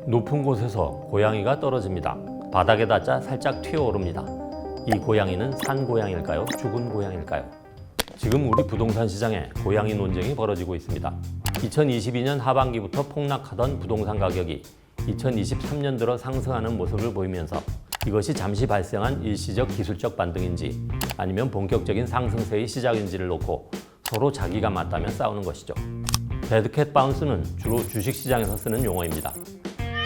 높은 곳에서 고양이가 떨어집니다. 바닥에 닿자 살짝 튀어오릅니다. 이 고양이는 산 고양일까요? 죽은 고양일까요? 지금 우리 부동산 시장에 고양이 논쟁이 벌어지고 있습니다. 2022년 하반기부터 폭락하던 부동산 가격이 2023년 들어 상승하는 모습을 보이면서 이것이 잠시 발생한 일시적 기술적 반등인지 아니면 본격적인 상승세의 시작인지를 놓고 서로 자기가 맞다면 싸우는 것이죠. 데드캣 바운스는 주로 주식시장에서 쓰는 용어입니다.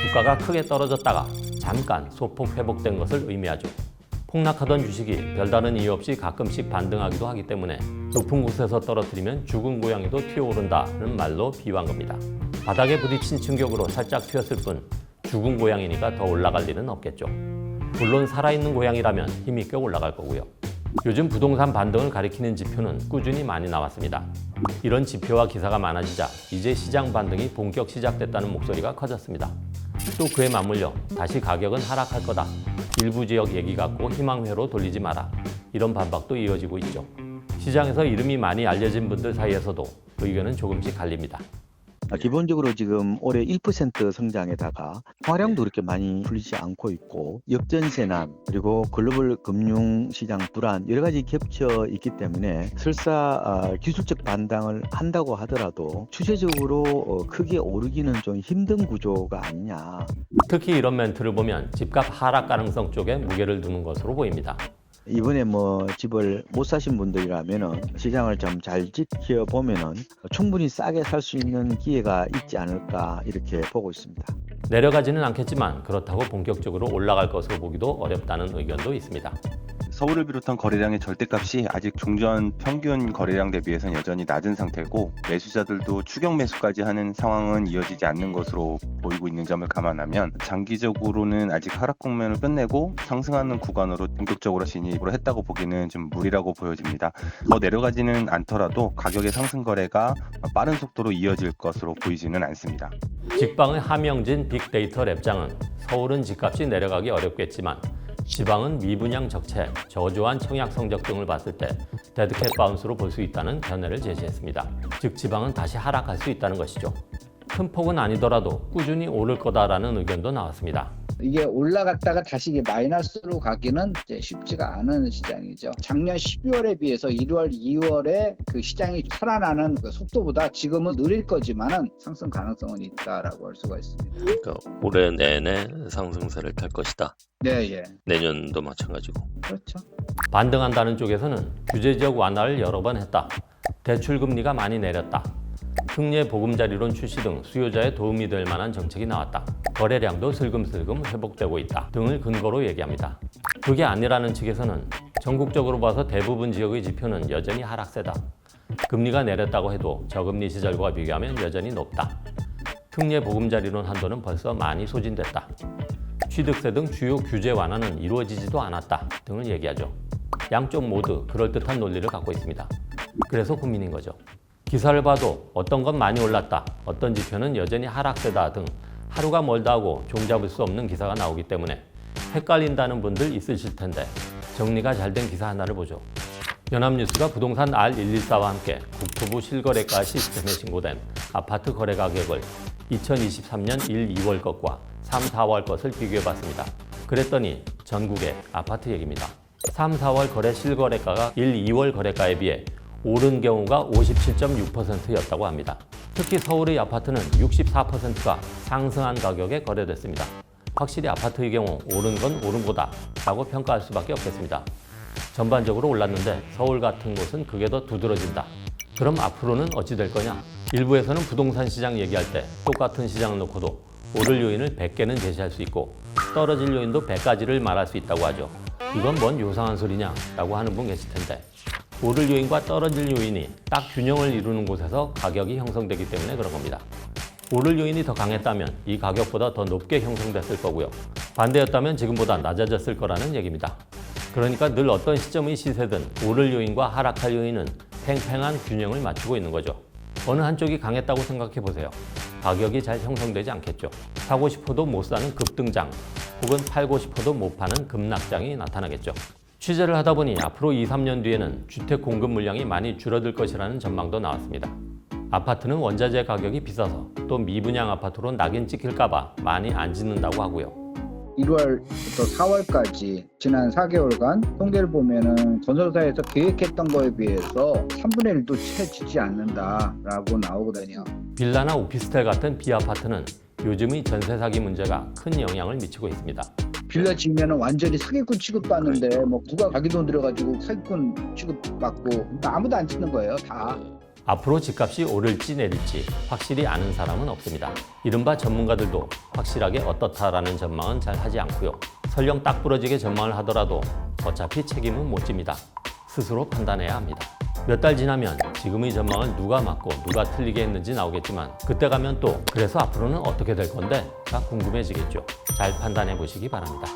주가가 크게 떨어졌다가 잠깐 소폭 회복된 것을 의미하죠. 폭락하던 주식이 별다른 이유 없이 가끔씩 반등하기도 하기 때문에 높은 곳에서 떨어뜨리면 죽은 고양이도 튀어오른다는 말로 비유한 겁니다. 바닥에 부딪힌 충격으로 살짝 튀었을 뿐 죽은 고양이니까 더 올라갈 일은 없겠죠. 물론 살아있는 고양이라면 힘이 꽤 올라갈 거고요. 요즘 부동산 반등을 가리키는 지표는 꾸준히 많이 나왔습니다. 이런 지표와 기사가 많아지자 이제 시장 반등이 본격 시작됐다는 목소리가 커졌습니다. 또 그에 맞물려 다시 가격은 하락할 거다. 일부 지역 얘기 갖고 희망회로 돌리지 마라. 이런 반박도 이어지고 있죠. 시장에서 이름이 많이 알려진 분들 사이에서도 의견은 조금씩 갈립니다. 기본적으로 지금 올해 1% 성장에다가 화량도 그렇게 많이 풀리지 않고 있고 역전세난 그리고 글로벌 금융시장 불안 여러 가지 겹쳐 있기 때문에 설사 기술적 반등을 한다고 하더라도 추세적으로 크게 오르기는 좀 힘든 구조가 아니냐. 특히 이런 멘트를 보면 집값 하락 가능성 쪽에 무게를 두는 것으로 보입니다. 이번에 집을 못 사신 분들이라면은 시장을 좀 잘 지켜보면은 충분히 싸게 살 수 있는 기회가 있지 않을까 이렇게 보고 있습니다. 내려가지는 않겠지만 그렇다고 본격적으로 올라갈 것으로 보기도 어렵다는 의견도 있습니다. 서울을 비롯한 거래량의 절대값이 아직 종전 평균 거래량 대비해서는 여전히 낮은 상태고 매수자들도 추격 매수까지 하는 상황은 이어지지 않는 것으로 보이고 있는 점을 감안하면 장기적으로는 아직 하락 국면을 끝내고 상승하는 구간으로 본격적으로 진입을 했다고 보기는 좀 무리라고 보여집니다. 더 내려가지는 않더라도 가격의 상승 거래가 빠른 속도로 이어질 것으로 보이지는 않습니다. 직방의 함영진 빅데이터 랩장은 서울은 집값이 내려가기 어렵겠지만 지방은 미분양 적체, 저조한 청약 성적 등을 봤을 때 데드캣 바운스로 볼 수 있다는 견해를 제시했습니다. 즉 지방은 다시 하락할 수 있다는 것이죠. 큰 폭은 아니더라도 꾸준히 오를 거다라는 의견도 나왔습니다. 이게 올라갔다가 다시 이게 마이너스로 가기는 이제 쉽지가 않은 시장이죠. 작년 12월에 비해서 1월, 2월에 그 시장이 살아나는 그 속도보다 지금은 느릴 거지만은 상승 가능성은 있다라고 할 수가 있습니다. 그러니까 올해 내내 상승세를 탈 것이다. 네, 예. 내년도 마찬가지고. 그렇죠. 반등한다는 쪽에서는 규제적 완화를 여러 번 했다. 대출 금리가 많이 내렸다. 특례 보금자리론 출시 등 수요자에 도움이 될 만한 정책이 나왔다. 거래량도 슬금슬금 회복되고 있다 등을 근거로 얘기합니다. 그게 아니라는 측에서는 전국적으로 봐서 대부분 지역의 지표는 여전히 하락세다. 금리가 내렸다고 해도 저금리 시절과 비교하면 여전히 높다. 특례 보금자리론 한도는 벌써 많이 소진됐다. 취득세 등 주요 규제 완화는 이루어지지도 않았다 등을 얘기하죠. 양쪽 모두 그럴듯한 논리를 갖고 있습니다. 그래서 고민인 거죠. 기사를 봐도 어떤 건 많이 올랐다, 어떤 지표는 여전히 하락세다 등 하루가 멀다 하고 종잡을 수 없는 기사가 나오기 때문에 헷갈린다는 분들 있으실 텐데 정리가 잘 된 기사 하나를 보죠. 연합뉴스가 부동산 R114와 함께 국토부 실거래가 시스템에 신고된 아파트 거래 가격을 2023년 1, 2월 것과 3, 4월 것을 비교해봤습니다. 그랬더니 전국의 아파트 얘기입니다. 3, 4월 거래 실거래가가 1, 2월 거래가에 비해 오른 경우가 57.6%였다고 합니다. 특히 서울의 아파트는 64%가 상승한 가격에 거래됐습니다. 확실히 아파트의 경우 오른 건 오른 거다 라고 평가할 수밖에 없겠습니다. 전반적으로 올랐는데 서울 같은 곳은 그게 더 두드러진다. 그럼 앞으로는 어찌 될 거냐? 일부에서는 부동산 시장 얘기할 때 똑같은 시장을 놓고도 오를 요인을 100개는 제시할 수 있고 떨어질 요인도 100가지를 말할 수 있다고 하죠. 이건 뭔 요상한 소리냐? 라고 하는 분 계실 텐데 오를 요인과 떨어질 요인이 딱 균형을 이루는 곳에서 가격이 형성되기 때문에 그런 겁니다. 오를 요인이 더 강했다면 이 가격보다 더 높게 형성됐을 거고요. 반대였다면 지금보다 낮아졌을 거라는 얘기입니다. 그러니까 늘 어떤 시점의 시세든 오를 요인과 하락할 요인은 팽팽한 균형을 맞추고 있는 거죠. 어느 한쪽이 강했다고 생각해 보세요. 가격이 잘 형성되지 않겠죠. 사고 싶어도 못 사는 급등장 혹은 팔고 싶어도 못 파는 급락장이 나타나겠죠. 취재를 하다 보니 앞으로 2, 3년 뒤에는 주택 공급 물량이 많이 줄어들 것이라는 전망도 나왔습니다. 아파트는 원자재 가격이 비싸서 또 미분양 아파트로 낙인 찍힐까봐 많이 안 짓는다고 하고요. 1월부터 4월까지 지난 4개월간 통계를 보면은 건설사에서 계획했던 거에 비해서 3분의 1도 채 짓지 않는다라고 나오거든요. 빌라나 오피스텔 같은 비아파트는 요즘의 전세 사기 문제가 큰 영향을 미치고 있습니다. 빌라 지으면 완전히 사기꾼 취급받는데 뭐 누가 자기 돈 들여가지고 사기꾼 취급받고 아무도 안 짓는 거예요, 다. 앞으로 집값이 오를지 내릴지 확실히 아는 사람은 없습니다. 이른바 전문가들도 확실하게 어떻다라는 전망은 잘 하지 않고요. 설령 딱 부러지게 전망을 하더라도 어차피 책임은 못 집니다. 스스로 판단해야 합니다. 몇 달 지나면 지금의 전망을 누가 맞고 누가 틀리게 했는지 나오겠지만 그때 가면 또 그래서 앞으로는 어떻게 될 건데? 가 궁금해지겠죠. 잘 판단해 보시기 바랍니다.